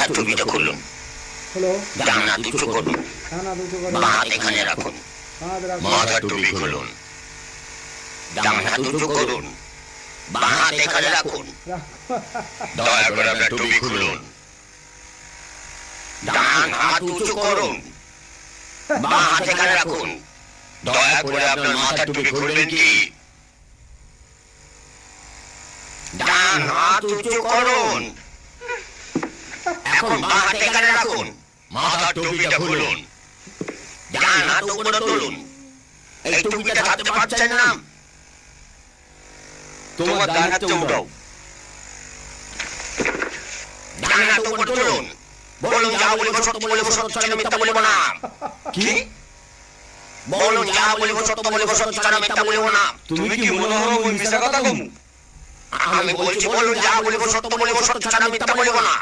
মাথার টুপিটা খুলুন, ডান হাত উঁচু করুন, বাঁ হাত এখানে রাখুন। মাথার টুপি খুলুন, ডান হাত উঁচু করুন, বাঁ হাত এখানে রাখুন। দয়া করে আপনার টুপি খুলুন, ডান হাত উঁচু করুন, বাঁ হাত এখানে রাখুন। দয়া করে আপনার মাথার টুপি খুলবেন কি? ডান হাত উঁচু করুন, এখন বাঁ হাত এখানে রাখুন। মাথার টুপিটা খুলুন, ডান হাত উপরে তুলুন। এই টুপিটা ছাড়তে পারছেন না? তোমার ডান হাতটা উঠাও, ডান হাত উপরে তুলুন। বলুন যা বলিব সত্য বলিব, সত্য ছাড়া মিথ্যা বলিব না। কি বলুন? যা বলিব সত্য বলিব, সত্য ছাড়া মিথ্যা বলিব না। তুমি কি মনে হয় ওই মিছা কথা কমু? আমি বলছি বলুন যা বলিব সত্য বলিব, সত্য ছাড়া মিথ্যা বলিব না।